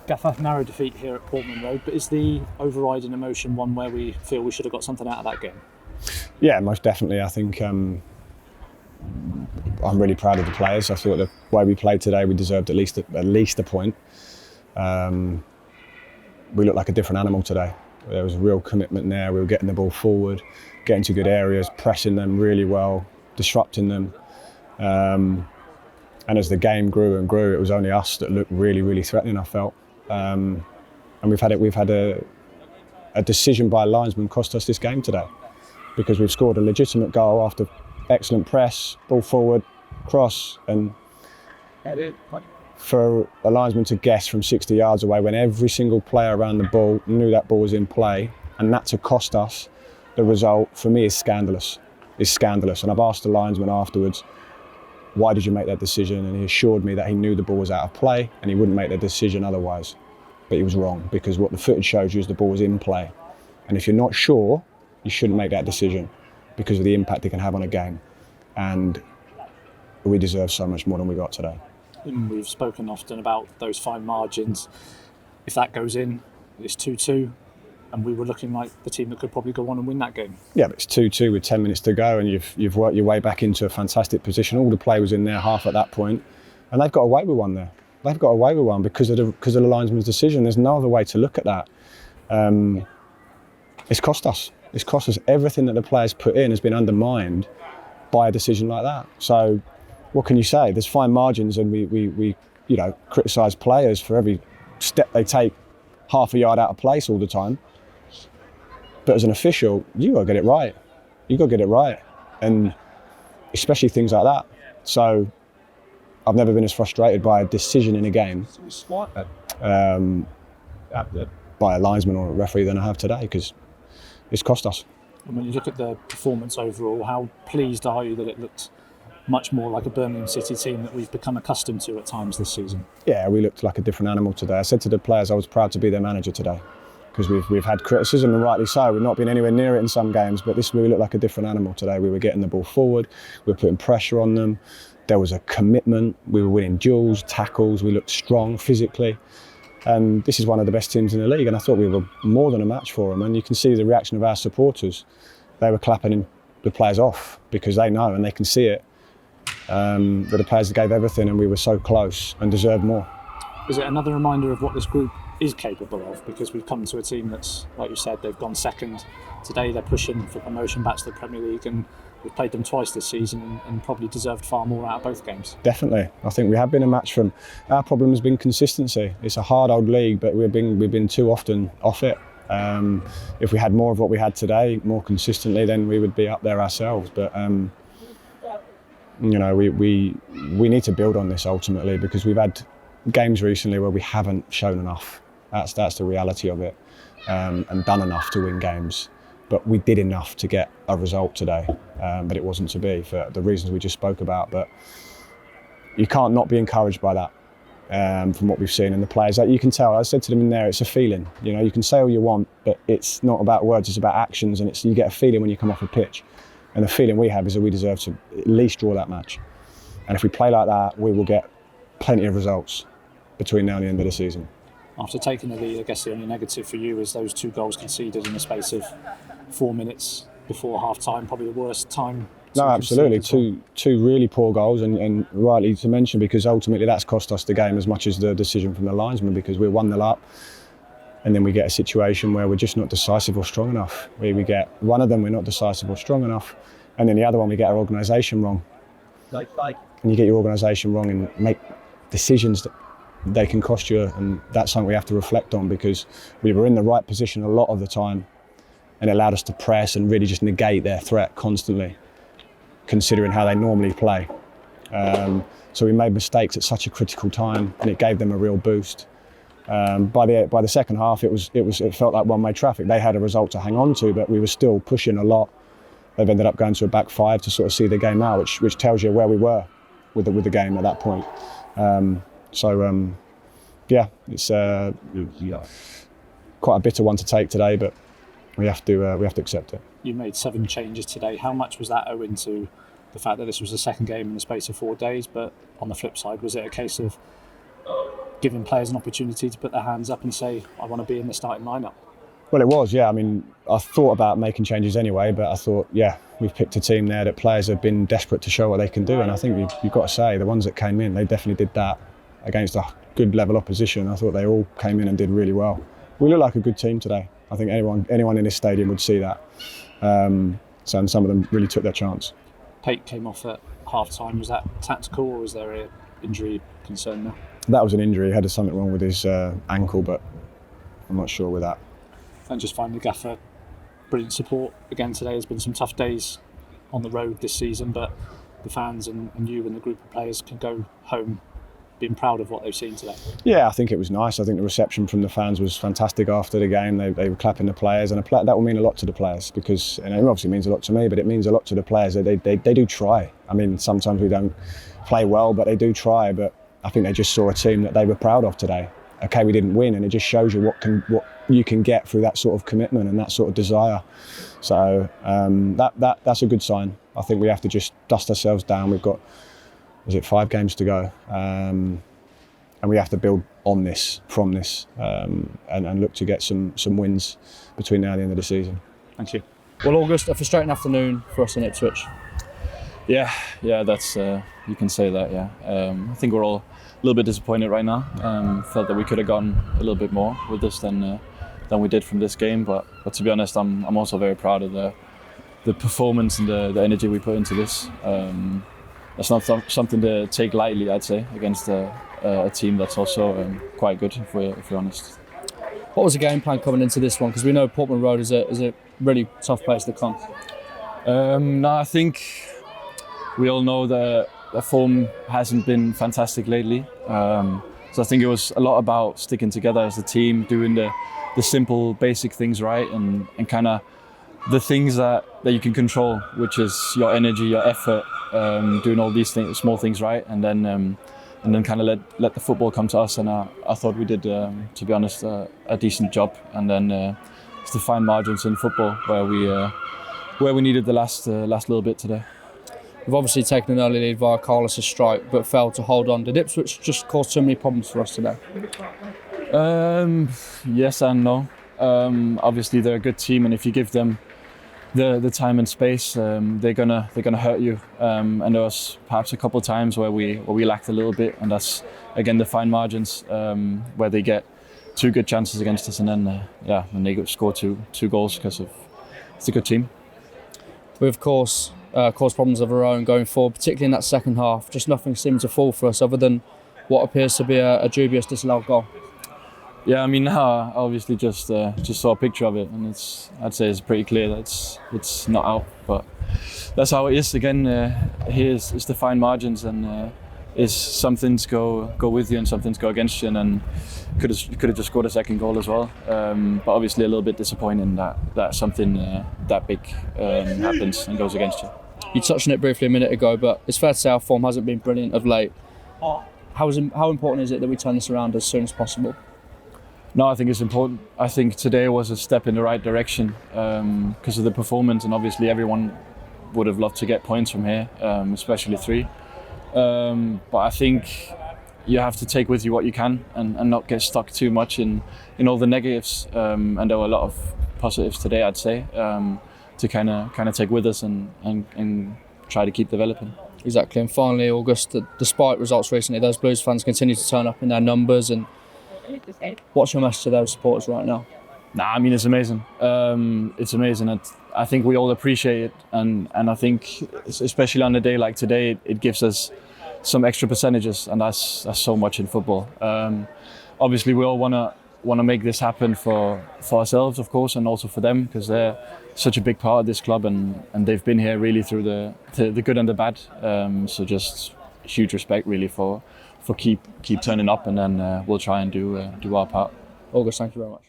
Gaffer, narrow defeat here at Portman Road, but is the overriding emotion one where we feel we should have got something out of that game? Yeah, most definitely. I think I'm really proud of the players. I thought the way we played today, we deserved at least a point. We looked like a different animal today. There was a real commitment there. We were getting the ball forward, getting to good areas, pressing them really well, disrupting them. And as the game grew and grew, it was only us that looked really, really threatening, I felt. And we've had a decision by a linesman cost us this game today, because we've scored a legitimate goal after excellent press, ball forward, cross, and for a linesman to guess from 60 yards away when every single player around the ball knew that ball was in play, and that to cost us the result, for me, is scandalous. It's scandalous. And I've asked the linesman afterwards, why did you make that decision? And he assured me that he knew the ball was out of play and he wouldn't make the decision otherwise. But he was wrong, because what the footage shows you is the ball was in play. And if you're not sure, you shouldn't make that decision because of the impact it can have on a game. And we deserve so much more than we got today. And we've spoken often about those fine margins. If that goes in, it's 2-2. And we were looking like the team that could probably go on and win that game. Yeah, but it's 2-2 with 10 minutes to go, and you've worked your way back into a fantastic position. All the play was in their half at that point, and they've got away with one there. They've got away with one because of the linesman's decision. There's no other way to look at that. It's cost us. It's cost us. Everything that the players put in has been undermined by a decision like that. So, what can you say? There's fine margins, and we criticise players for every step they take half a yard out of place all the time. But as an official, you got to get it right. You got to get it right, and especially things like that. So I've never been as frustrated by a decision in a game by a linesman or a referee than I have today, because it's cost us. And when you look at the performance overall, how pleased are you that it looked much more like a Birmingham City team that we've become accustomed to at times this season? Yeah, we looked like a different animal today. I said to the players I was proud to be their manager today, because we've had criticism, and rightly so. We've not been anywhere near it in some games, but we looked like a different animal today. We were getting the ball forward, we were putting pressure on them, there was a commitment, we were winning duels, tackles, we looked strong physically. And this is one of the best teams in the league, and I thought we were more than a match for them. And you can see the reaction of our supporters. They were clapping the players off because they know and they can see it, that the players gave everything, and we were so close and deserved more. Is it another reminder of what this group is capable of? Because we've come to a team that's, like you said, they've gone second. Today they're pushing for promotion back to the Premier League, and we've played them twice this season and probably deserved far more out of both games. Definitely. I think we have been a match for them. Our problem has been consistency. It's a hard old league, but we've been too often off it. If we had more of what we had today, more consistently, then we would be up there ourselves. But we need to build on this ultimately, because we've had games recently where we haven't shown enough. That's the reality of it, and done enough to win games. But we did enough to get a result today, but it wasn't to be for the reasons we just spoke about. But you can't not be encouraged by that, from what we've seen in the players. That you can tell. I said to them in there, it's a feeling. You can say all you want, but it's not about words, it's about actions, and you get a feeling when you come off a pitch. And the feeling we have is that we deserve to at least draw that match. And if we play like that, we will get plenty of results between now and the end of the season. After taking the lead, I guess the only negative for you is those 2 goals conceded in the space of 4 minutes before half-time, probably the worst time. No, absolutely. Two really poor goals, and rightly to mention, because ultimately that's cost us the game as much as the decision from the linesman, because we're 1-0 up, and then we get a situation where we're just not decisive or strong enough. We get one of them, we're not decisive or strong enough, and then the other one, we get our organisation wrong. And you get your organisation wrong and make decisions that they can cost you, and that's something we have to reflect on, because we were in the right position a lot of the time, and it allowed us to press and really just negate their threat constantly, considering how they normally play. So we made mistakes at such a critical time, and it gave them a real boost. By the second half, it felt like one-way traffic. They had a result to hang on to, but we were still pushing a lot. They've ended up going to a back 5 to sort of see the game out, which tells you where we were with the game at that point. It's quite a bitter one to take today, but we have to accept it. You made 7 changes today. How much was that owing to the fact that this was the second game in the space of 4 days? But on the flip side, was it a case of giving players an opportunity to put their hands up and say, I want to be in the starting lineup? Well, it was, yeah. I mean, I thought about making changes anyway, but I thought, yeah, we've picked a team there that players have been desperate to show what they can do, and I think you've got to say the ones that came in, they definitely did that against a good level opposition. I thought they all came in and did really well. We look like a good team today. I think anyone in this stadium would see that. And some of them really took their chance. Pate came off at half-time. Was that tactical, or was there an injury concern there? That was an injury. He had something wrong with his ankle, but I'm not sure with that. And just finally, Gaffer, brilliant support again today. There's been some tough days on the road this season, but the fans and you and the group of players can go home being proud of what they've seen today. Yeah, I think it was nice. I think the reception from the fans was fantastic after the game. They were clapping the players, and that will mean a lot to the players, because it obviously means a lot to me, but it means a lot to the players. They do try. I mean, sometimes we don't play well, but they do try. But I think they just saw a team that they were proud of today. Okay, we didn't win, and it just shows you what you can get through that sort of commitment and that sort of desire. So that's a good sign. I think we have to just dust ourselves down. We've got, 5 games to go, and we have to build on this, from this, and look to get some wins between now and the end of the season. Thank you. Well, August, a frustrating afternoon for us in Ipswich. Yeah, that's you can say that. Yeah, I think we're all a little bit disappointed right now. Felt that we could have gone a little bit more with this than we did from this game. But to be honest, I'm also very proud of the performance and the energy we put into this. That's not something to take lightly, I'd say, against a team that's also quite good, if we're honest. What was the game plan coming into this one? Because we know Portman Road is a really tough place to come. No, I think we all know that the form hasn't been fantastic lately. So I think it was a lot about sticking together as a team, doing the simple, basic things right, and kind of the things that you can control, which is your energy, your effort, doing all these things, small things right, and then kind of let the football come to us. And I thought we did, to be honest, a decent job. And then it's the fine margins in football where we needed the last little bit today. We've obviously taken an early lead via Carlos' strike, but failed to hold on. Did Ipswich just cause too many problems for us today? Yes and no. Obviously they're a good team, and if you give them the time and space, they're gonna hurt you. And there was perhaps a couple of times where we lacked a little bit, and that's again the fine margins where they get 2 good chances against us, and then they score two goals because it's a good team. We of course caused problems of our own going forward, particularly in that second half. Just nothing seemed to fall for us other than what appears to be a dubious disallowed goal. Yeah, I mean, now I obviously just saw a picture of it, and I'd say it's pretty clear that it's not out. But that's how it is. Again, here's the fine margins, and is some things go with you and some things go against you, and then could have just scored a second goal as well. But obviously a little bit disappointing that something that big happens and goes against you. You touched on it briefly a minute ago, but it's fair to say our form hasn't been brilliant of late. How important is it that we turn this around as soon as possible? No, I think it's important. I think today was a step in the right direction because of the performance, and obviously everyone would have loved to get points from here, especially 3. But I think you have to take with you what you can and not get stuck too much in all the negatives. And there were a lot of positives today, I'd say, to kind of take with us and try to keep developing. Exactly. And finally, August, despite results recently, those Blues fans continue to turn up in their numbers. And what's your message to those supporters right now? I mean, it's amazing. It's amazing. I think we all appreciate it, and I think especially on a day like today, it gives us some extra percentages, and that's so much in football. Obviously, we all want to make this happen for ourselves, of course, and also for them, because they're such a big part of this club, and they've been here really through the good and the bad. So just huge respect really for keep turning up, and then we'll try and do our part. August, thank you very much.